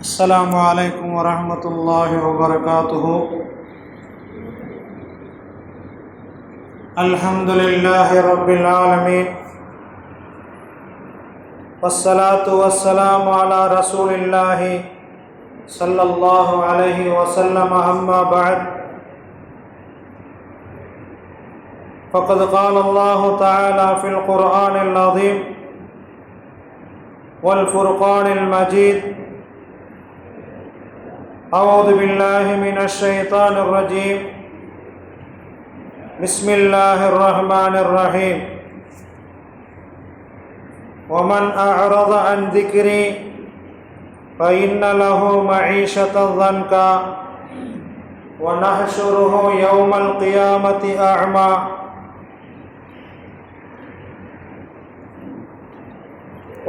السلام عليكم ورحمة الله وبركاته. الحمد لله رب العالمين، والصلاة والسلام على رسول الله صلى الله عليه وسلم. أما بعد، فقد قال الله تعالى في القرآن العظيم والفرقان المجيد: أعوذ بالله من الشيطان الرجيم، بسم الله الرحمن الرحيم. ومن أعرض عن ذكري فإن له معيشة ضنكا ونحشره يوم القيامة أعمى.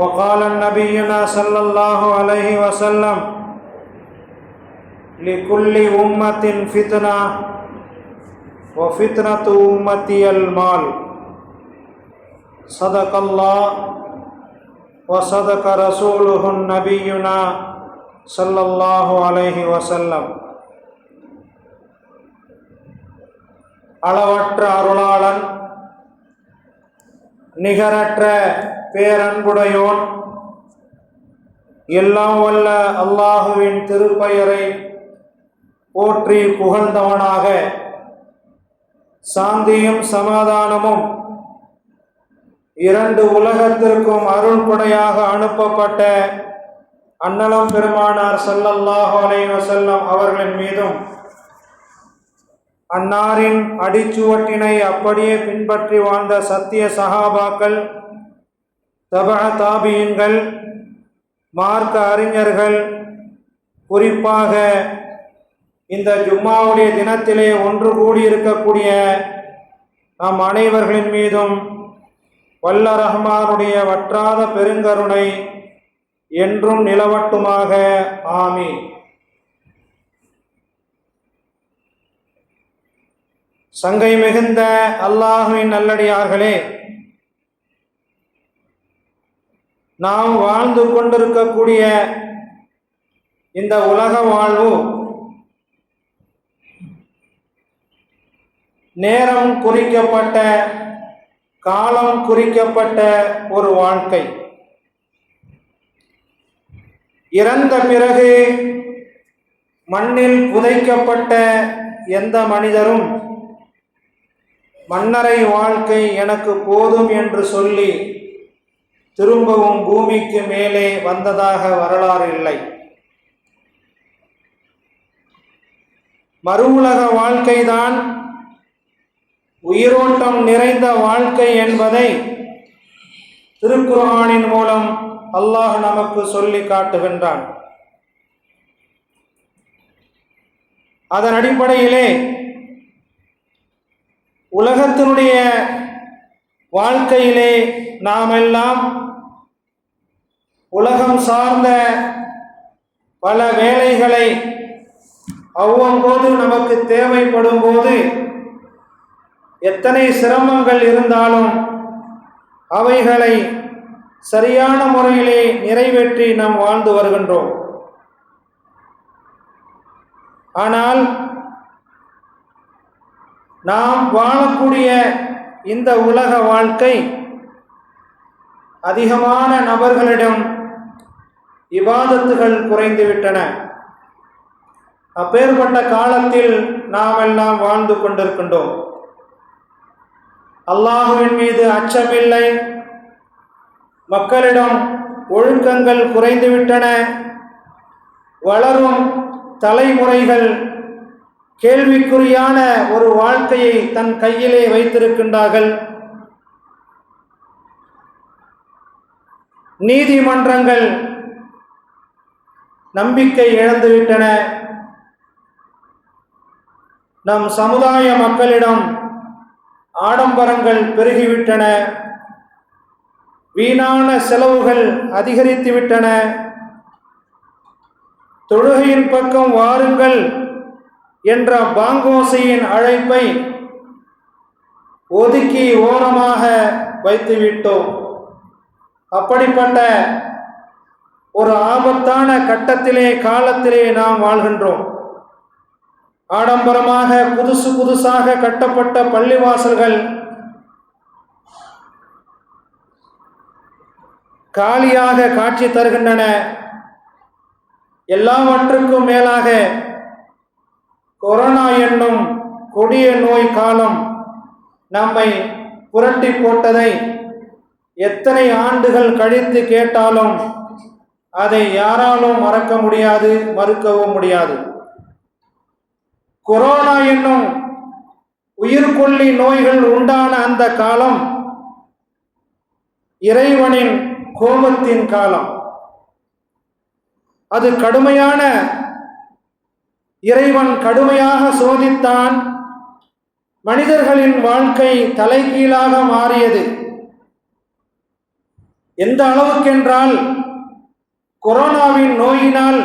وقال نبينا صلى الله عليه وسلم: لكل أمة فتنة وفتنة أمتي المال. صدق الله وصدق رسوله نبينا صلى الله عليه وسلم. அளவற்ற அருளாளன், நிகரற்ற பேரன்புடையோன், எல்லாம் வல்ல அல்லாஹுவின் திருப்பெயரை போற்றி புகழ்ந்தவனாக, சாந்தியும் சமாதானமும் இரண்டு உலகத்திற்கும் அருள்படையாக அனுப்பப்பட்ட அன்னலம் பெருமானார் ஸல்லல்லாஹு அலைஹி வஸல்லம் அவர்களின் மீதும், அன்னாரின் அடிச்சுவட்டினை அப்படியே பின்பற்றி வாழ்ந்த சத்திய சஹாபாக்கள், தபஅ தாபியீன்கள், மார்க்க அறிஞர்கள், குறிப்பாக இந்த ஜும்மாவுடைய தினத்திலே ஒன்று கூடியிருக்கக்கூடிய நம் அனைவர்களின் மீதும் வல்ல ரஹ்மானுடைய வற்றாத பெருங்கருணை என்றும் நிலவட்டுமாக. ஆமீன். சங்கை மிகுந்த அல்லாஹுவின் நல்லடியார்களே, நாம் வாழ்ந்து கொண்டிருக்கக்கூடிய இந்த உலக வாழ்வு நேரம் குறிக்கப்பட்ட, காலம் குறிக்கப்பட்ட ஒரு வாழ்க்கை. இறந்த பிறகு மண்ணில் புதைக்கப்பட்ட எந்த மனிதரும் மன்னரை வாழ்க்கை எனக்கு போதும் என்று சொல்லி திரும்பவும் பூமிக்கு மேலே வந்ததாக வரலாறு இல்லை. மறு உலக வாழ்க்கைதான் உயிரோட்டம் நிறைந்த வாழ்க்கை என்பதை திருக்குர்ஆனின் மூலம் அல்லாஹ் நமக்கு சொல்லி காட்டுகின்றான். அதன் அடிப்படையிலே உலகத்தினுடைய வாழ்க்கையிலே நாம் எல்லாம் உலகம் சார்ந்த பல வேலைகளை அவ்வப்போது நமக்கு தேவைப்படும் போது எத்தனை சிரமங்கள் இருந்தாலும் அவைகளை சரியான முறையிலே நிறைவேற்றி நாம் வாழ்ந்து வருகின்றோம். ஆனால் நாம் வாழக்கூடிய இந்த உலக வாழ்க்கை அதிகமான நபர்களிடம் இபாதத்துகள் குறைந்துவிட்டன. அப்பேற்பட்ட காலத்தில் நாம் எல்லாம் வாழ்ந்து கொண்டிருக்கின்றோம். அல்லாஹுவின் மீது அச்சமில்லை, மக்களிடம் ஒழுக்கங்கள் குறைந்துவிட்டன, வளரும் தலைமுறைகள் கேள்விக்குறியான ஒரு வாழ்க்கையை தன் கையிலே வைத்திருக்கின்றார்கள். நீதிமன்றங்கள் நம்பிக்கை இழந்துவிட்டன. நம் சமுதாய மக்களிடம் ஆடம்பரங்கள் பெருகிவிட்டன, வீணான செலவுகள் அதிகரித்துவிட்டன. தொழுகையின் பக்கம் வாருங்கள் என்ற பாங்கோசையின் அழைப்பை ஒதுக்கி ஓரமாக வைத்துவிட்டோம். அப்படிப்பட்ட ஒரு ஆபத்தான கட்டத்திலே காலத்திலே நாம் வாழ்கின்றோம். ஆடம்பரமாக புதுசாக கட்டப்பட்ட பள்ளிவாசல்கள் காலியாக காட்சி தருகின்றன. எல்லாவற்றுக்கும் மேலாக கொரோனா என்னும் கொடிய நோய் காலம் நம்மை புரட்டி போட்டதை எத்தனை ஆண்டுகள் கழித்து கேட்டாலும் அதை யாராலும் மறக்க முடியாது, மறுக்கவும் முடியாது. கொரோனா என்னும் உயிர்கொல்லி நோய்கள் உண்டான அந்த காலம் இறைவனின் கோபத்தின் காலம். அது கடுமையான, இறைவன் கடுமையாக சோதித்தான். மனிதர்களின் வாழ்க்கை தலைகீழாக மாறியது. எந்த அளவுக்கென்றால் கொரோனாவின் நோயினால்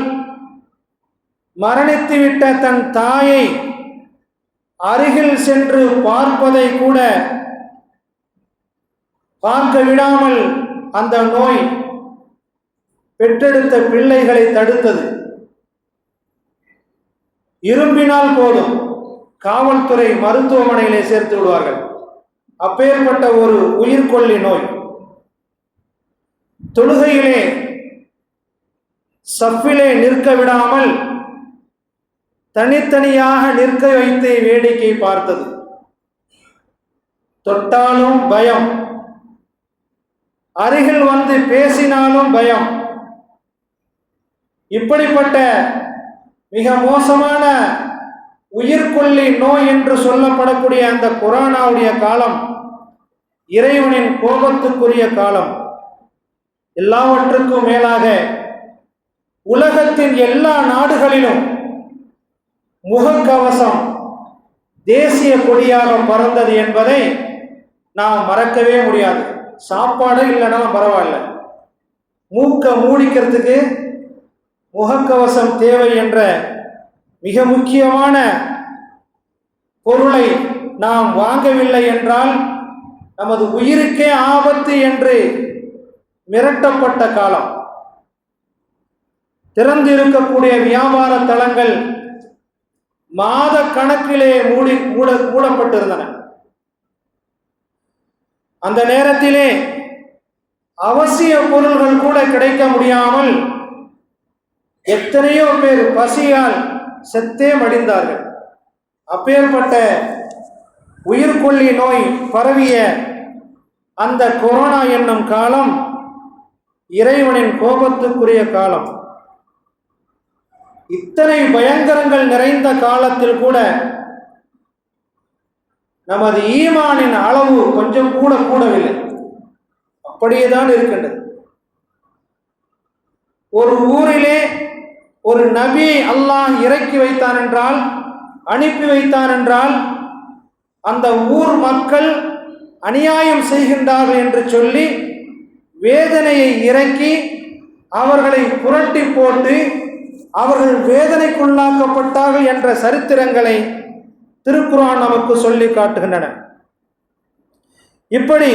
மரணித்துவிட்ட தன் தாயை அருகில் சென்று பார்ப்பதை கூட பார்க்க விடாமல் அந்த நோய் பெற்றெடுத்த பிள்ளைகளை தடுத்தது. இரும்பினால் போதும் காவல்துறை மருத்துவமனையிலே சேர்த்து விடுவார்கள். அப்பேற்பட்ட ஒரு உயிர்கொல்லி நோய். தொழுகையிலே சஃபிலே நிற்க விடாமல் தனித்தனியாக நிற்க வைத்து வேடிக்கை பார்த்தது. தொட்டாலும் பயம், அருகில் வந்து பேசினாலும் பயம். இப்படிப்பட்ட மிக மோசமான உயிர்கொல்லி நோய் என்று சொல்லப்படக்கூடிய அந்த கொரோனாவுடைய காலம் இறைவனின் கோபத்துக்குரிய காலம். எல்லாவற்றுக்கும் மேலாக உலகத்தின் எல்லா நாடுகளிலும் முகக்கவசம் தேசிய கொடியாக பறந்தது என்பதை நாம் மறக்கவே முடியாது. சாப்பாடு இல்லைன்னா பரவாயில்ல, மூக்க மூடிக்கிறதுக்கு முகக்கவசம் தேவை என்ற மிக முக்கியமான பொருளை நாம் வாங்கவில்லை என்றால் நமது உயிருக்கே ஆபத்து என்று மிரட்டப்பட்ட காலம். திறந்து இருக்கக்கூடிய வியாபார தலங்கள் மாத கணக்கிலே மூடப்பட்டிருந்தன. அந்த நேரத்திலே அவசிய பொருள்கள் கூட கிடைக்க முடியாமல் எத்தனையோ பேர் பசியால் செத்தே மடிந்தார்கள். அப்பேற்பட்ட உயிர்கொல்லி நோய் பரவிய அந்த கொரோனா என்னும் காலம் இறைவனின் கோபத்துக்குரிய காலம். இத்தனை பயங்கரங்கள் நிறைந்த காலத்தில் கூட நமது ஈமானின் அளவு கொஞ்சம் கூட கூடவில்லை, அப்படியேதான் இருக்கின்றது. ஒரு ஊரிலே ஒரு நபி அல்லாஹ் இறக்கி வைத்தான் என்றால், அனுப்பி வைத்தான் என்றால், அந்த ஊர் மக்கள் அநியாயம் செய்கின்றார்கள் என்று சொல்லி வேதனையை இறக்கி அவர்களை புரட்டி போட்டு அவர்கள் வேதனைக்குள்ளாக்கப்பட்டார்கள் என்ற சரித்திரங்களை திருக்குர்ஆன் நமக்கு சொல்லி காட்டுகின்றன. இப்படி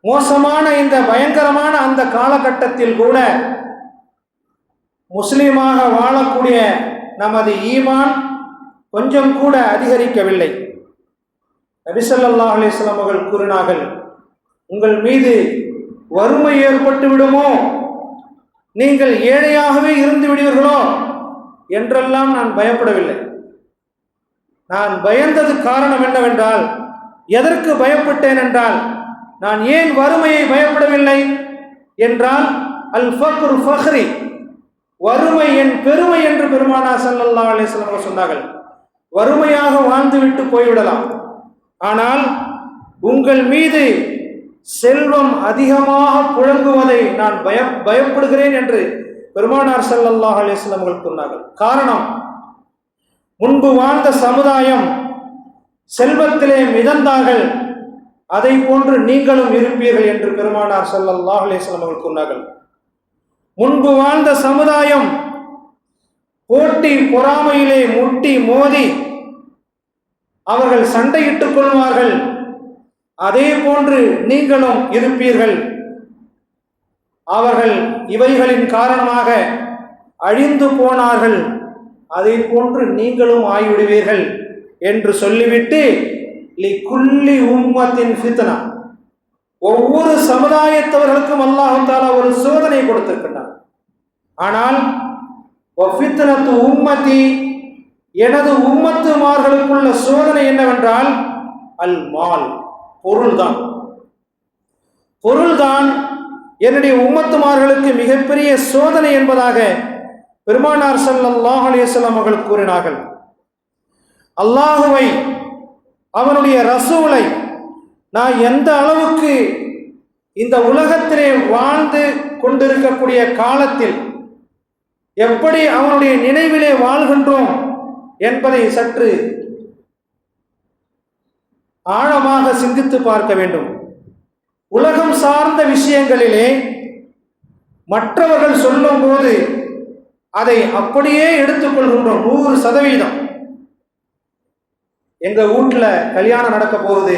மோசமான இந்த பயங்கரமான அந்த காலகட்டத்தில் கூட முஸ்லிமாக வாழக்கூடிய நமது ஈமான் கொஞ்சம் கூட அதிகரிக்கவில்லை. நபி ஸல்லல்லாஹு அலைஹி வஸல்லம் அவர்கள் கூறினார்கள், உங்கள் மீது வறுமை ஏற்பட்டு விடுமோ, நீங்கள் ஏழையாகவே இருந்து விடுவீர்களோ என்றெல்லாம் நான் பயப்படவில்லை. நான் பயந்தது காரணம் என்னவென்றால், எதற்கு பயப்பட்டேன் என்றால், நான் ஏன் வறுமையை பயப்படவில்லை என்றால், அல் ஃபக்ரு ஃபக்ரி, வறுமை என் பெருமை என்று பெருமானார் ஸல்லல்லாஹு அலைஹி வஸல்லம் சொன்னார்கள். வறுமையாக வாழ்ந்துவிட்டு போய்விடலாம், ஆனால் உங்கள் மீது செல்வம் அதிகமாக புழங்குவதை நான் பயப்படுகிறேன் என்று பெருமானார் ஸல்லல்லாஹு அலைஹி வஸல்லம் அவர்கள் சொன்னார்கள். காரணம், முன்பு வாழ்ந்த சமுதாயம் செல்வத்திலே மிதந்தார்கள், அதை போன்று நீங்களும் இருப்பீர்கள் என்று பெருமானார் ஸல்லல்லாஹு அலைஹி வஸல்லம் அவர்கள் சொன்னார்கள். முன்பு வாழ்ந்த சமுதாயம் போட்டி பொறாமையிலே முட்டி மோதி அவர்கள் சண்டையிட்டுக் கொள்வார்கள், அதே போன்று நீங்களும் இருப்பீர்கள். அவர்கள் இவைகளின் காரணமாக அழிந்து போனார்கள், அதை போன்று நீங்களும் ஆகிவிடுவீர்கள் என்று சொல்லிவிட்டு லிகுல்லி உம்மத்தின் ஃபித்னா, ஒவ்வொரு சமுதாயத்தவர்களுக்கும் அல்லாஹ் தஆலா ஒரு சோதனை கொடுத்திருக்கிறார். ஆனால் வஃபித்னத்து உம்மத்தி, எனது உம்மத்துமார்களுக்குள்ள சோதனை என்னவென்றால் அல் மால், பொருள்தான். பொருள்தான் என்னுடைய உம்மத்துமார்களுக்கு மிகப்பெரிய சோதனை என்பதாக பெருமானார் ஸல்லல்லாஹு அலைஹி வஸல்லம் அவர்கள் கூறினார்கள். அல்லாஹுவை, அவனுடைய ரசூலை நான் எந்த அளவுக்கு இந்த உலகத்திலே வாழ்ந்து கொண்டிருக்கக்கூடிய காலத்தில் எப்படி அவனுடைய நினைவிலே வாழ்கின்றோம் என்பதை சற்று ஆழமாக சிந்தித்து பார்க்க வேண்டும். உலகம் சார்ந்த விஷயங்களிலே மற்றவர்கள் சொல்லும் போது அதை அப்படியே எடுத்துக்கொள்கின்றோம் 100%. எங்க வீட்டில் கல்யாணம் நடக்க போகுது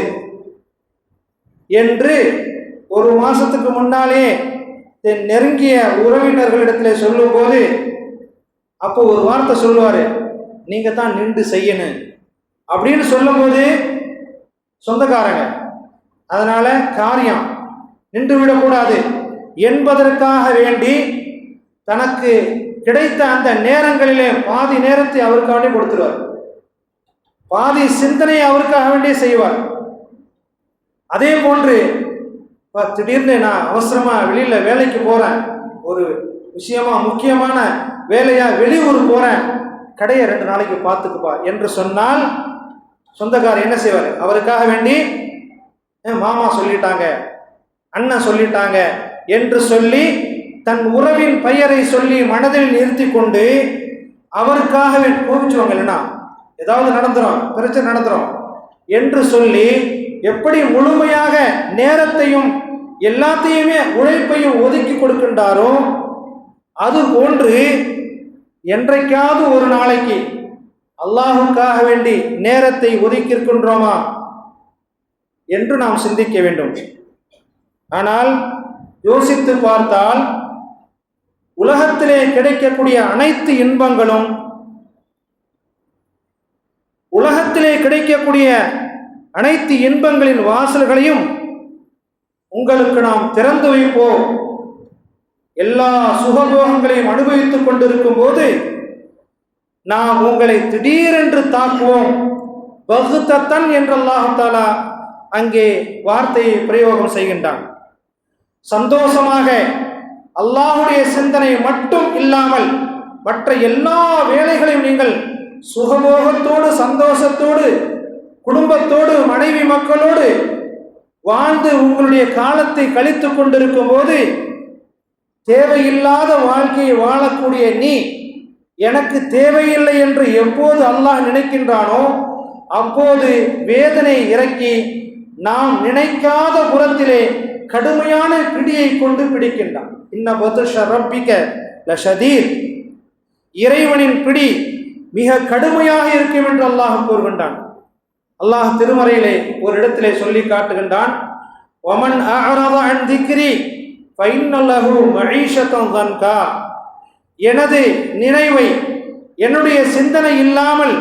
என்று ஒரு மாசத்துக்கு முன்னாலே நெருங்கிய உறவினர்களிடத்தில் சொல்லும் போது அப்போ ஒரு வார்த்தை சொல்லுவாரு, நீங்க தான் நின்று செய்யணும் அப்படின்னு சொல்லும் போது சொந்தக்காரங்க, அதனால காரியம் நின்று விடக்கூடாது என்பதற்காக வேண்டி தனக்கு கிடைத்த அந்த நேரங்களிலே பாதி நேரத்தை அவருக்காக வேண்டி கொடுத்துருவார், பாதி சிந்தனையை அவருக்காக வேண்டிய செய்வார். அதே போன்று திடீர்னு நான் அவசரமா வெளியில வேலைக்கு போறேன், ஒரு விஷயமா முக்கியமான வேலையா வெளியூர் போறேன், கடையை 2 நாளைக்கு பார்த்துக்குப்பா என்று சொன்னால் சொந்தக்காரர் என்ன செய்வார், அவருக்காக வேண்டி மாமா சொல்லிட்டாங்க, அண்ணன் சொல்லிட்டாங்க என்று சொல்லி தன் உறவின் பெயரை சொல்லி மனதில் நிறுத்தி கொண்டு அவருக்காக கோபிச்சுவாங்க, இல்லைன்னா ஏதாவது நடந்துரும், பிரச்சனை நடந்துரும் என்று சொல்லி எப்படி முழுமையாக நேரத்தையும் எல்லாத்தையுமே உழைப்பையும் ஒதுக்கி கொடுக்கின்றாரோ அது போன்று என்றைக்காவது ஒரு நாளைக்கு அல்லாஹுக்காக வேண்டி நேரத்தை ஒதுக்கி இருக்கின்றோமா என்று நாம் சிந்திக்க வேண்டும். ஆனால் யோசித்து பார்த்தால் உலகத்திலே கிடைக்கக்கூடிய அனைத்து இன்பங்களும், உலகத்திலே கிடைக்கக்கூடிய அனைத்து இன்பங்களின் வாசல்களையும் உங்களுக்கு நாம் திறந்து வைப்போம். எல்லா சுகபோகங்களையும் அனுபவித்துக் கொண்டிருக்கும் போது நாம் உங்களை திடீரென்று தாக்குவோம். பகுத்தத்தன் என்று அல்லாஹ் தஆலா அங்கே வார்த்தையை பிரயோகம் செய்கின்றான். சந்தோஷமாக அல்லாஹுடைய சிந்தனை மட்டும் இல்லாமல் மற்ற எல்லா வேலைகளையும் நீங்கள் சுகபோகத்தோடு சந்தோஷத்தோடு குடும்பத்தோடு மனைவி மக்களோடு வாழ்ந்து உங்களுடைய காலத்தை கழித்துக் கொண்டிருக்கும் போது தேவையில்லாத வாழ்க்கையை வாழக்கூடிய நீ எனக்கு தேவையில்லை என்று எப்போது அல்லாஹ் நினைக்கின்றானோ அப்போது வேதனை இறக்கி நாம் நினைக்காத புறத்திலே கடுமையான பிடியை கொண்டு பிடிக்கின்றான். இன்ன பத்ஷ ரப்பிக லஷதீத், இறைவனின் பிடி மிக கடுமையாக இருக்கும் என்று அல்லாஹ் கூறுகின்றான். அல்லாஹ் திருமறையிலே ஒரு இடத்திலே சொல்லி காட்டுகின்றான், வமன் அஅரத அன் திக்ரி ஃபஇன்ன லஹு மஈஷத்தன் தன்கா, எனது நினைவை என்னுடைய சிந்தனை இல்லாமல்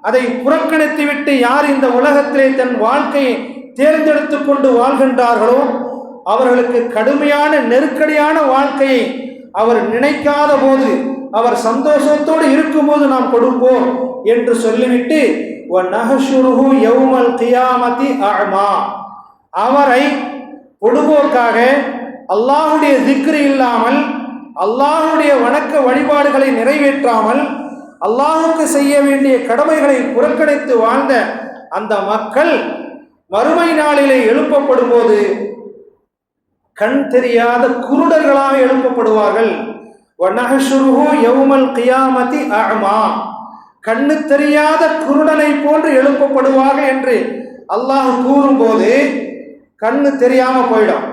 அதை புறக்கணித்துவிட்டு யார் இந்த உலகத்திலே தன் வாழ்க்கையை தேர்ந்தெடுத்து கொண்டு வாழ்கின்றார்களோ அவர்களுக்கு கடுமையான நெருக்கடியான வாழ்க்கையை அவர் நினைக்காத போது, அவர் சந்தோஷத்தோடு இருக்கும்போது நாம் கொடுப்போம் என்று சொல்லிவிட்டு வநஹ்ஷுருஹு யௌமல் கியாமத்தி அஅமா, அவரை பொடுபோக்காக அல்லாஹுடைய திக்ர் இல்லாமல் அல்லாஹுடைய வணக்க வழிபாடுகளை நிறைவேற்றாமல் அல்லாஹுக்கு செய்ய வேண்டிய கடமைகளை புறக்கணித்து வாழ்ந்த அந்த மக்கள் மறுமை நாளிலே எழுப்பப்படும் போது கண் தெரியாத குருடர்களாக எழுப்பப்படுவார்கள். வநஹ்ஷுருஹு யௌமல் கியாமத்தி அஅமா, கண்ணு தெரியாத குருடனை போன்று எழுப்பப்படுவார்கள் என்று அல்லாஹ் கூறும்போது கண்ணு தெரியாம போயிடும்.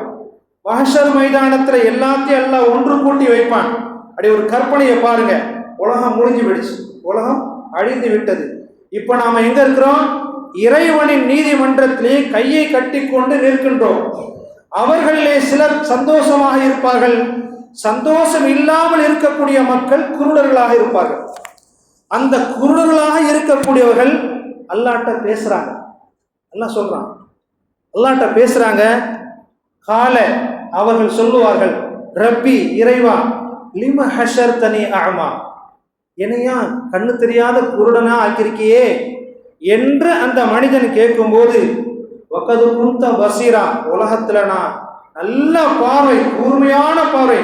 மஹ்ஷர் மைதானத்தில் எல்லாத்தையும் எல்லாம் ஒன்று கூட்டி வைப்பான். அப்படி ஒரு கற்பனையை பாருங்க, உலகம் முடிஞ்சு விடுச்சு, உலகம் அழிந்து விட்டது. இப்ப நாம எங்க இருக்கிறோம்? இறைவனின் நீதிமன்றத்திலே கையை கட்டி கொண்டு நிற்கின்றோம். அவர்களிலே சிலர் சந்தோஷமாக இருப்பார்கள். சந்தோஷம் இல்லாமல் இருக்கக்கூடிய மக்கள் குருடர்களாக இருப்பார்கள். அந்த குருடர்களாக இருக்கக்கூடியவர்கள் அல்லாஹ்ட்ட பேசுறாங்க. அல்லாஹ் சொல்றான், அல்லாஹ்ட்ட பேசுறாங்க. கால அவர்கள் சொல்லுவார்கள், ரப்பி இறைவா, லிம ஹஷர்தனி அஅமா, என்னையா கண்ணு தெரியாத குருடனா ஆக்கியிருக்கியே என்று அந்த மனிதன் கேட்கும்போது, வகது குந்த பசீரா, உலகத்துல நான் நல்ல பார்வை, கூர்மையான பார்வை,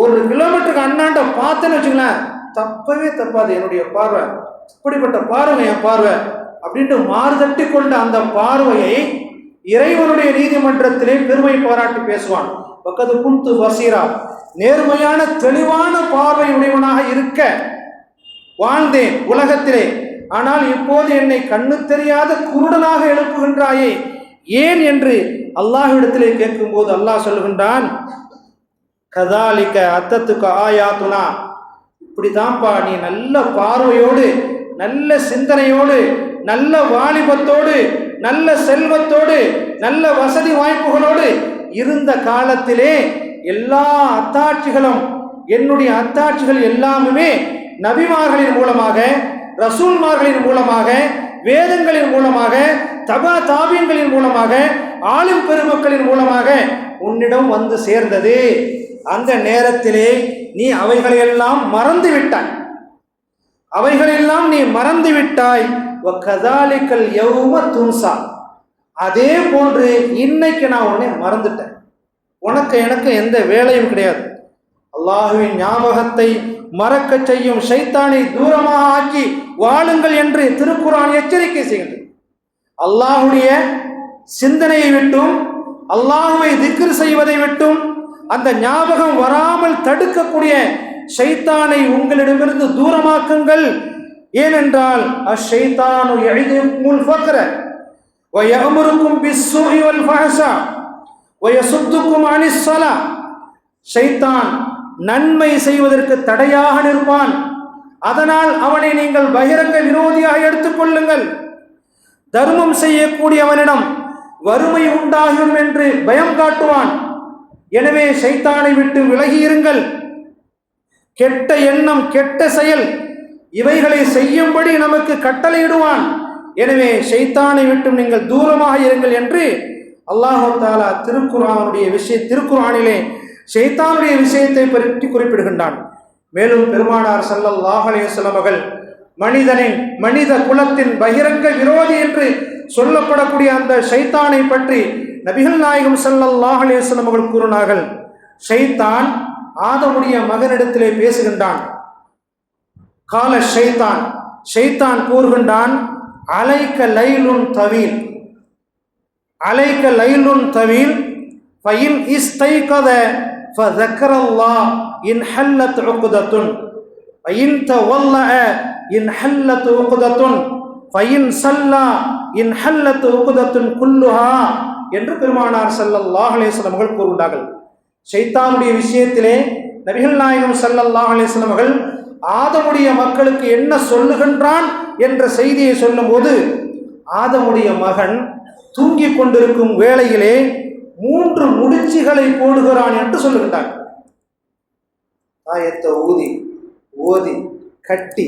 1 கிலோமீட்டருக்கு அண்ணாண்ட பார்த்தேன்னு வச்சுங்களேன், தப்பவே தப்பாது என்னுடைய பார்வை, இப்படிப்பட்ட பார்வை என் பார்வை அப்படின்ட்டு மாறுதட்டி கொண்ட அந்த பார்வையை இறைவனுடைய நீதிமன்றத்திலே பெருமை பாராட்டி பேசுவான். வகது குந்து பசீரா, நேர்மையான தெளிவான பார்வை உடையவனாக இருக்க வாழ்ந்தேன் உலகத்திலே, ஆனால் இப்போது என்னை கண்ணு தெரியாத குருடனாக எழுப்புகின்றாயே ஏன் என்று அல்லாஹ்விடத்திலே கேட்கும்போது அல்லாஹ் சொல்லுகின்றான், கதாலிக்க அத்தத்துக்கு ஆயாத்துனா, இப்படிதான்ப்பா நீ நல்ல பார்வையோடு, நல்ல சிந்தனையோடு, நல்ல வாலிபத்தோடு, நல்ல செல்வத்தோடு, நல்ல வசதி வாய்ப்புகளோடு இருந்த காலத்திலே எல்லா அத்தாட்சிகளும், என்னுடைய அத்தாட்சிகள் எல்லாமே நபிமார்களின் மூலமாக, ரசூல்மார்களின் மூலமாக, வேதங்களின் மூலமாக, தபா தாபியங்களின் மூலமாக, ஆளும் பெருமக்களின் மூலமாக உன்னிடம் வந்து சேர்ந்தது. அந்த நேரத்திலே நீ அவைகளையெல்லாம் மறந்து விட்டாய், அவைகளெல்லாம் நீ மறந்து விட்டாய். வகதாலிக்கல் யௌம துன்சா, அதே போன்று இன்னைக்கு நான் உன்னை மறந்துட்டேன், உனக்கு எனக்கு எந்த வேலையும் கிடையாது. அல்லாஹுவின் ஞாபகத்தை மறக்க செய்யும் ஷைத்தானை தூரமாக ஆக்கி வாழுங்கள் என்று திருக்குர்ஆன் எச்சரிக்கை செய்கின்றது. அல்லாஹுடைய சிந்தனையை விட்டும், அல்லாஹுவை திக்ர் செய்வதை விட்டும், அந்த ஞாபகம் வராமல் தடுக்கக்கூடிய ஷைத்தானை உங்களிடமிருந்து தூரமாக்குங்கள். ஏனென்றால் அஷைத்தானு யஇதுகுமுல் ஃபக்ர வ யஅமுருக்கும் பிஸ்ஸூஇ வல் ஃபஹ்ஷா வ யசுத்துக்கும் அனிஸ் ஸலா, ஷைத்தான் நன்மை செய்வதற்கு தடையாக நிற்பான். அதனால் அவனை நீங்கள் பகிரங்க விரோதியாக எடுத்துக்கொள்ளுங்கள். தர்மம் செய்யக்கூடியவனிடம் வறுமை உண்டாகும் என்று பயம் காட்டுவான். எனவே ஷைத்தானை விட்டு விலகியிருங்கள். கெட்ட எண்ணம், கெட்ட செயல், இவைகளை செய்யும்படி நமக்கு கட்டளையிடுவான். எனவே ஷைத்தானை விட்டு நீங்கள் தூரமாக இருங்கள் என்று அல்லாஹ் தஆலா திருக்குர்ஆனிலே ஷைத்தானுடைய விஷயத்தை பற்றி குறிப்பிடுகின்றான். மேலும் பெருமானார் ஸல்லல்லாஹு அலைஹி வஸல்லம் அவர்கள் மனித குலத்தின் பகிரங்க விரோதி என்று சொல்லப்படக்கூடிய அந்த ஷைத்தானை பற்றி நபிகள் நாயகம் ஸல்லல்லாஹு அலைஹி வஸல்லம் அவர்கள் கூறினார்கள், ஷைத்தான் ஆதமுடைய மகனிடத்திலே பேசுகின்றான். கால ஷைத்தான், ஷைத்தான் கூறுகின்றான், அலைக்க லைலுன் தவீல், அலைக்க லைலுன் தவீல் ஃபஇன் இஸ்தைகத ஃபذكرல்லாஹ் இன் ஹல்லத் உக்தத்துன் ஃபஇன் தவல்லஅ இன் ஹல்லத் உக்தத்துன் ஃபஇன் ஸல்லா இன் ஹல்லத் உக்தத்துன் குல்லுஹா என்று பெருமானார் ஸல்லல்லாஹு அலைஹி வஸல்லம் அவர்கள் கூறுகிறார்கள். ஷைத்தானுடைய விஷயத்திலே நபிகள் நாயகம் ஸல்லல்லாஹு அலைஹி வஸல்லம் அவர்கள் ஆதமுடைய மக்களுக்கு என்ன சொல்லுகின்றான் என்ற செய்தியை சொல்லும்போது, ஆதமுடைய மகன் தூங்கிக் கொண்டிருக்கும் வேளையிலே 3 முடிச்சுகளை போடுகிறான் என்று சொல்லுகின்றார். ஆயத்தை ஓதி கட்டி,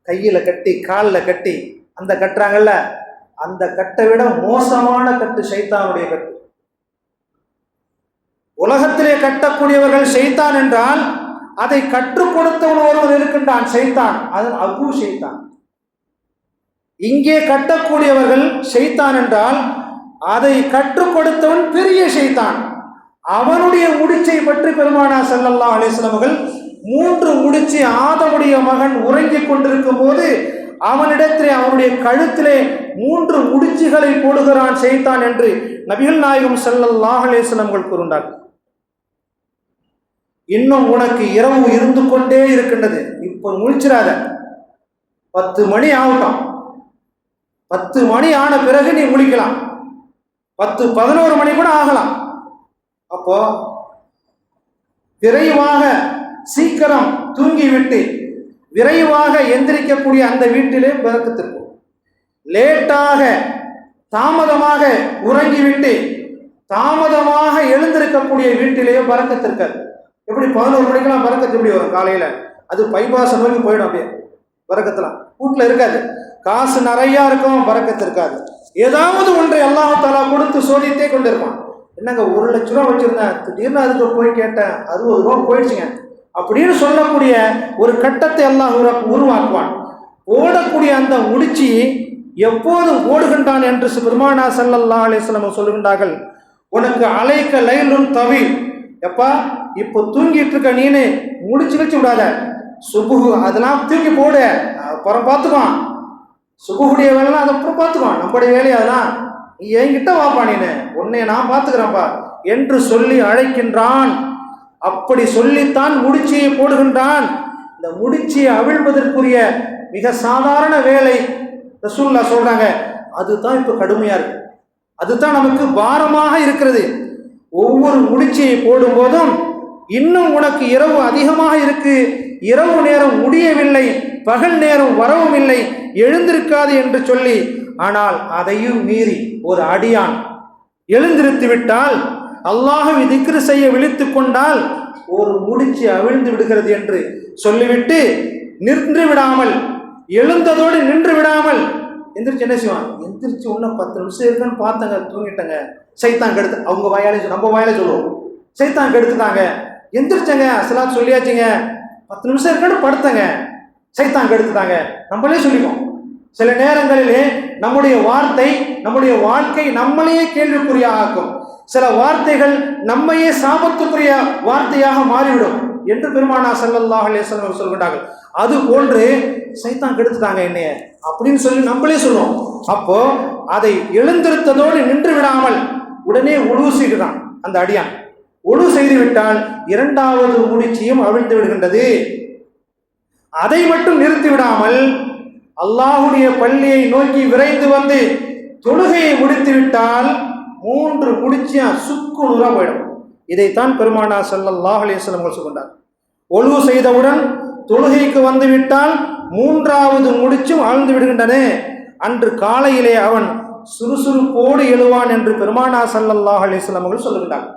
கையில கட்டி, காலில் கட்டி, அந்த கட்டுறாங்கல்ல, அந்த கட்டை விட மோசமான கட்டு ஷைத்தானுடைய கட்டு. உலகத்திலே கட்டக்கூடியவர்கள் ஷைத்தான் என்றால் அதை கற்றுக் கொடுத்தவன் ஒருவன் இருக்கின்றான், ஷைத்தான், அது அபு ஷைத்தான். இங்கே கட்டக்கூடியவர்கள் ஷைத்தான் என்றால் அதை கற்றுக் கொடுத்தவன் பெரிய ஷைத்தான். அவனுடைய முடிச்சை பற்றி பெருமானார் ஸல்லல்லாஹு அலைஹி வஸல்லம் அவர்கள் 3 முடிச்சு ஆதமுடைய மகன் உறங்கிக் கொண்டிருக்கும் போது அவனிடத்திலே, அவனுடைய கழுத்திலே 3 முடிச்சுகளை போடுகிறான் ஷைத்தான் என்று நபிகள் நாயகம் ஸல்லல்லாஹு அலைஹி வஸல்லம் அவர்கள் கூறுகிறார்கள். இன்னும் உனக்கு இரவு இருந்து கொண்டே இருக்கின்றது, இப்போ முழிச்சிராத, 10 மணி ஆகட்டும், 10 மணி ஆன பிறகு நீ முழிக்கலாம், 10-11 மணி கூட ஆகலாம். அப்போ விரைவாக சீக்கிரம் தூங்கிவிட்டு விரைவாக எந்திரிக்கக்கூடிய அந்த வீட்டிலே பரக்கத்திருக்கும். லேட்டாக தாமதமாக உறங்கிவிட்டு தாமதமாக எழுந்திருக்கக்கூடிய வீட்டிலேயே பறக்கத்து இருக்காது. எப்படி 11 மணிக்கெல்லாம் பறக்கத்து எப்படி வரும் காலையில? அது பைபாஸ் நோக்கி போயிடும். அப்படியே பறக்கத்துலாம் வீட்டில் இருக்காது. காசு நிறையா இருக்கும், பறக்கத்து இருக்காது. ஏதாவது ஒன்றை அல்லாஹ் தஆலா கொடுத்து சோதித்தே கொண்டு இருப்பான். என்னங்க 1 லட்ச ரூபா வச்சிருந்தேன், திடீர்னு அதுக்கு போய் கேட்டேன், 60 ரூபா போயிடுச்சுங்க அப்படின்னு சொல்லக்கூடிய ஒரு கட்டத்தை அல்லாஹ் உருவாக்குவான். ஓடக்கூடிய அந்த முடிச்சி எப்போது ஓடுகின்றான் என்று பெருமானார் ஸல்லல்லாஹு அலைஹி வஸல்லம் சொல்லுகின்றார்கள், உனக்கு அலைக்க லைலுன் தவீல், எப்பா இப்போ தூங்கிட்டு இருக்க நீனு முடிச்சு வச்சு விடாத, சுபுஹு அதெல்லாம் தூக்கி போடு, அப்புறம் பார்த்துக்குவான். சுபுஹுடைய வேலைலாம் அதை அப்புறம் பார்த்துக்குவான், நம்முடைய வேலையை அதெல்லாம் நீ என்கிட்ட வாப்பா, நீனு உன்னை நான் பார்த்துக்கிறேன்ப்பா என்று சொல்லி அழைக்கின்றான். அப்படி சொல்லித்தான் முடிச்சியை போடுகின்றான். இந்த முடிச்சியை அவிழ்வதற்குரிய மிக சாதாரண வேலை ரசூலுல்லாஹ் சொல்றாங்க, அதுதான் இப்ப கடுமையா இருக்கு, அதுதான் நமக்கு பாரமாக இருக்கிறது. ஒவ்வொரு முடிச்சியை போடும் போதும் இன்னும் உனக்கு இரவு அதிகமாக இருக்கு, இரவு நேரம் முடியவில்லை, பகல் நேரம் வரவும் இல்லை, எழுந்திருக்காது என்று சொல்லி, ஆனால் அதையும் மீறி ஒரு அடியான் எழுந்திருத்து விட்டால், அல்லாஹ்வை திக்ர் செய்ய விழித்து கொண்டால் ஒரு முடிச்சு அவிழ்ந்து விடுகிறது என்று சொல்லிவிட்டு நின்று விடாமல், எழுந்ததோடு நின்று விடாமல் எந்திரிச்சு என்ன செய்வான், எந்திரிச்சு இன்னும் 10 நிமிஷம் இருக்குன்னு பார்த்தங்க, தூங்கிட்டங்க, சைத்தான் கெடுத்து, அவங்க வாயாலே நம்ம வாயாலே சொல்லுவோம், சைத்தான் கெடுத்துட்டாங்க, எந்திரிச்சங்க அஸ்ஸலாத் சொல்லியாச்சுங்க, 10 நிமிஷம் இருக்குன்னு படுத்தங்க, சைத்தான் கெடுத்துட்டாங்க, நம்மளே சொல்லிப்போம். சில நேரங்களிலே நம்முடைய வார்த்தை, நம்முடைய வாழ்க்கை நம்மளையே கேள்விக்குறியாக ஆக்கும். சில வார்த்தைகள் நம்மையே சாபத்துக்குரிய வார்த்தையாக மாறிவிடும் என்று பெருமானார் ஸல்லல்லாஹு அலைஹி வஸல்லம் சொல்கிறார்கள். அது போன்று சைத்தான் கெடுத்துட்டாங்க என்னைய அப்படின்னு சொல்லி நம்மளே சொல்லுவோம். அப்போ அதை எழுந்திருத்ததோடு நின்று விடாமல் உடனே உழு செய்கிறான் அந்த அடியான். உழு செய்து விட்டால் 2வது முடிச்சியும் அவிழ்ந்து விடுகின்றது. அதை மட்டும் நிறுத்தி விடாமல் அல்லாஹுடைய பள்ளியை நோக்கி விரைந்து வந்து தொழுகையை முடித்து விட்டால் 3 முடிச்சியா சுக்கு நூறா போயிடும். இதைத்தான் பெருமானார் ஸல்லல்லாஹு அலைஹி வஸல்லம் சொல்கிறார். ஒழுவு செய்தவுடன் தொழுகைக்கு வந்து விட்டால் 3வது முடிச்சும் ஆழ்ந்து விடுகின்றன. அன்று காலையிலே அவன் சுறுசுறுப்போடு எழுவான் என்று பெருமானார் ஸல்லல்லாஹு அலைஹி வஸல்லம் சொல்லுகிறார்.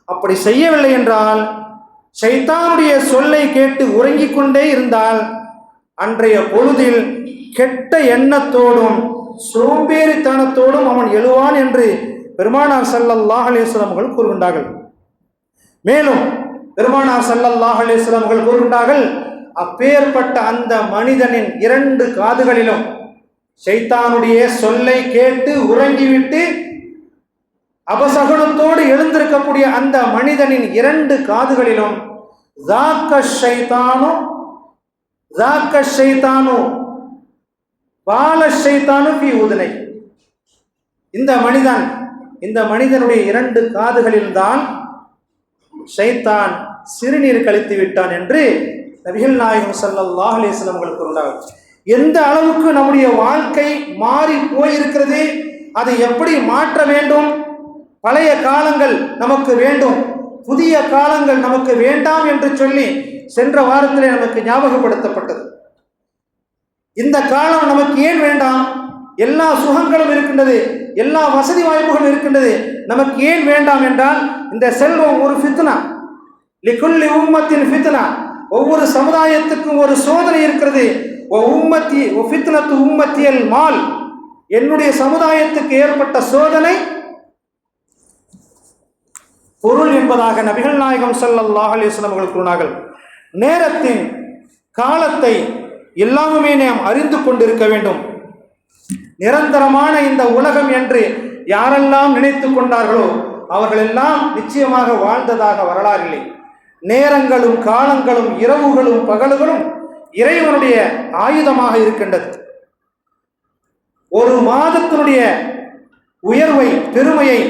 அப்படி செய்யவில்லை என்றால், ஷைத்தானுடைய சொல்லை கேட்டு உறங்கிக் கொண்டே இருந்தால் அன்றைய பொழுதில் கெட்ட எண்ணத்தோடும் சோம்பேறித்தனத்தோடும் அவன் எழுவான் என்று பெருமானார் ஸல்லல்லாஹு அலைஹி வஸல்லம் கூறுகின்றார்கள். மேலும் பெருமானார் ஸல்லல்லாஹு அலைஹி வஸல்லம் கூறுகின்றார்கள், அப்பேற்பட்ட அந்த மனிதனின் 2 காதுகளிலும் ஷைத்தானுடைய சொல்லை கேட்டு உறங்கிவிட்டு அபசகுனத்தோடு எழுந்திருக்கக்கூடிய அந்த மனிதனின் 2 காதுகளிலும் ஸாக்க ஷைத்தானு பால ஷைத்தானு ஃபீ உதுனை, இந்த மனிதனுடைய 2 காதுகளில் தான் ஷைத்தான் சிறுநீர் கழித்து விட்டான் என்று நபிகள் நாயகம் ஸல்லல்லாஹு அலைஹி வஸல்லம் கூறுகிறார்கள். எந்த அளவுக்கு நம்முடைய வாழ்க்கை மாறி போயிருக்கிறது, அதை எப்படி மாற்ற வேண்டும்? பழைய காலங்கள் நமக்கு வேண்டும், புதிய காலங்கள் நமக்கு வேண்டாம் என்று சொல்லி சென்ற வாரத்திலே நமக்கு ஞாபகப்படுத்தப்பட்டது. இந்த காலம் நமக்கு ஏன் வேண்டாம்? எல்லா சுகங்களும் இருக்கின்றது, எல்லா வசதி வாய்ப்புகளும் இருக்கின்றது, நமக்கு ஏன் வேண்டாம் என்றால், இந்த செல்வம் ஒரு ஃபித்னா, லிகுல்லி உம்மத்தின் ஃபித்னா, ஒவ்வொரு சமுதாயத்துக்கும் ஒரு சோதனை இருக்கிறது. ஃபித்னத்து உம்மத்தியல் மால், என்னுடைய சமுதாயத்துக்கு ஏற்பட்ட சோதனை பொருள் என்பதாக நபிகள் நாயகம் ஸல்லல்லாஹு அலைஹி வஸல்லம் கூறினார்கள். நேரத்தின் காலத்தை எல்லாமே நாம் அறிந்து கொண்டிருக்க வேண்டும். நிரந்தரமான இந்த உலகம் என்று யாரெல்லாம் நினைத்து கொண்டார்களோ அவர்களெல்லாம் நிச்சயமாக வாழ்ந்ததாக வரலாறு இல்லை. நேரங்களும் காலங்களும் இரவுகளும் பகல்களும் இறைவனுடைய ஆயுதமாக இருக்கின்றது. ஒரு மாதத்தினுடைய உயர்வை பெருமையை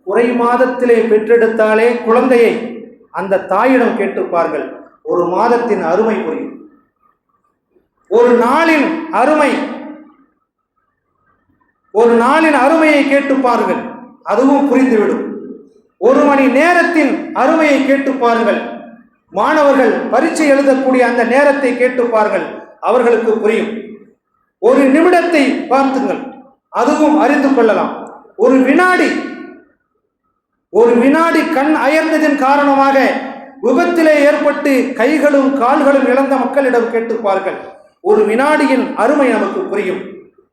குறை மாதத்திலே பெற்றெடுத்தாலே குழந்தையை அந்த தாயிடம் கேட்டுப்பார்கள், ஒரு மாதத்தின் அருமை புரியும். ஒரு நாளின் அருமையை கேட்டுப்பார்கள், அதுவும் புரிந்துவிடும். 1 மணி நேரத்தின் அருமையை கேட்டுப்பார்கள், மாணவர்கள் பரீட்சை எழுதக்கூடிய அந்த நேரத்தை கேட்டுப்பார்கள், அவர்களுக்கு புரியும். 1 நிமிடத்தை பார்த்துங்கள், அதுவும் அறிந்து கொள்ளலாம். 1 வினாடி ஒரு வினாடி கண் அயர்ந்ததின் காரணமாக விபத்திலே ஏற்பட்டு கைகளும் கால்களும் இழந்த மக்களிடம் கேட்டுப்பார்கள், ஒரு வினாடியின் அருமை நமக்கு புரியும்.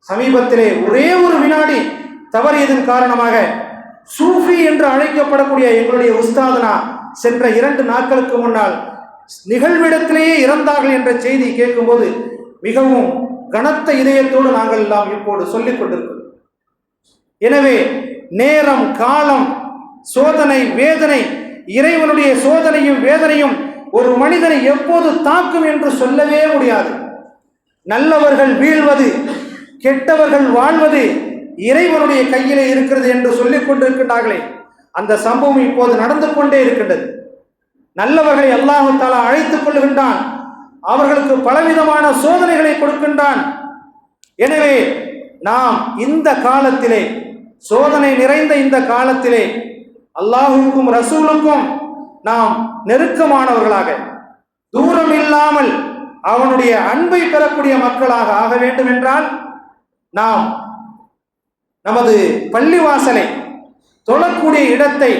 சமீபத்திலே ஒரே ஒரு வினாடி தவறியதன் காரணமாக சூஃபி என்று அழைக்கப்படக்கூடிய எங்களுடைய உஸ்தாதனா சென்ற 2 நாட்களுக்கு முன்னால் நிகழ்விடத்திலேயே இறந்தார்கள் என்ற செய்தி கேட்கும்போது மிகவும் கனத்த இதயத்தோடு நாங்கள் எல்லாம் இப்போது சொல்லிக் கொண்டிருக்கிறோம். எனவே நேரம், காலம், சோதனை, வேதனை, இறைவனுடைய சோதனையும் வேதனையும் ஒரு மனிதனை எப்போது தாக்கும் என்று சொல்லவே முடியாது. நல்லவர்கள் வீழ்வது, கெட்டவர்கள் வாழ்வது இறைவனுடைய கையிலே இருக்கிறது என்று சொல்லிக் கொண்டிருக்கின்றார்களே, அந்த சம்பவம் இப்போது நடந்து கொண்டே இருக்கின்றது. நல்லவர்களை அல்லாஹ் தஆலா அழைத்துக் கொள்கின்றான், அவர்களுக்கு பலவிதமான சோதனைகளை கொடுக்கின்றான். எனவே நாம் இந்த காலத்திலே, சோதனை நிறைந்த இந்த காலத்திலே அல்லாஹுக்கும் ரசூலுக்கும் நாம் நெருக்கமானவர்களாக, தூரம் இல்லாமல் அவனுடைய அன்பை பெறக்கூடிய மக்களாக ஆக வேண்டும் என்றால் நாம் நமது பள்ளிவாசலை, தொழக்கூடிய இடத்தை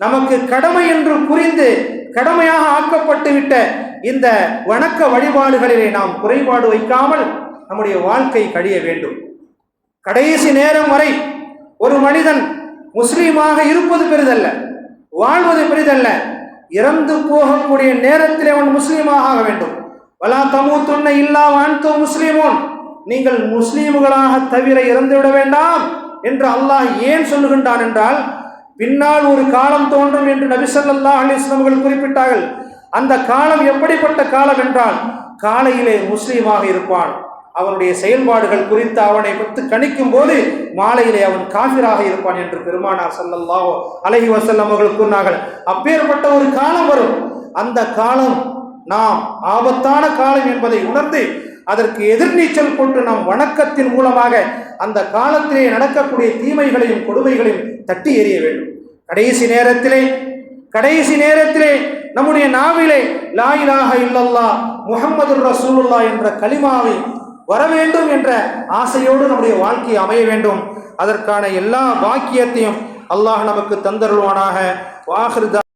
நமக்கு கடமை என்று புரிந்து கடமையாக ஆக்கப்பட்டு விட்ட இந்த வணக்க வழிபாடுகளிலே நாம் குறைபாடு வைக்காமல் நம்முடைய வாழ்க்கை கழிய வேண்டும். கடைசி நேரம் வரை ஒரு மனிதன் முஸ்லீமாக இருப்பது பெரிதல்ல, வாழ்வது பெரிதல்ல, இறந்து போகக்கூடிய நேரத்திலே அவன் முஸ்லீமாக ஆக வேண்டும். வலா தமூத்துன்ன இல்லா வஅன்தும் முஸ்லிமூன், நீங்கள் முஸ்லீம்களாக தவிர இறந்துவிட வேண்டாம் என்று அல்லாஹ் ஏன் சொல்லுகின்றான் என்றால், பின்னால் ஒரு காலம் தோன்றும் என்று நபி ஸல்லல்லாஹு அலைஹி வஸல்லம் அவர்கள் குறிப்பிட்டார்கள். அந்த காலம் எப்படிப்பட்ட காலம் என்றால், காலையிலே முஸ்லீமாக இருப்பான், அவனுடைய செயல்பாடுகள் குறித்து அவனை பற்றி கணிக்கும் போது மாலையிலே அவன் காஃபிராக இருப்பான் என்று பெருமானார் ஸல்லல்லாஹு அலைஹி வஸல்லம் அவர்கள் கூறினார்கள். அப்பேற்பட்ட ஒரு காலம் வரும். அந்த காலம் நாம் ஆபத்தான காலம் என்பதை உணர்ந்து அதற்கு எதிர்நீச்சல் கொண்டு நாம் வணக்கத்தின் மூலமாக அந்த காலத்திலே நடக்கக்கூடிய தீமைகளையும் கொடுமைகளையும் தட்டி எறிய வேண்டும். கடைசி நேரத்திலே நம்முடைய நாவிலே லா இலாஹ இல்லல்லாஹ் முஹம்மதுர் ரசூலுல்லாஹ் என்ற கலிமாவை வர வேண்டும் என்ற ஆசையோடு நம்முடைய வாழ்க்கை அமைய வேண்டும். அதற்கான எல்லா பாக்கியத்தையும் அல்லாஹ் நமக்கு தந்தருள்வானாக. வாஹிர்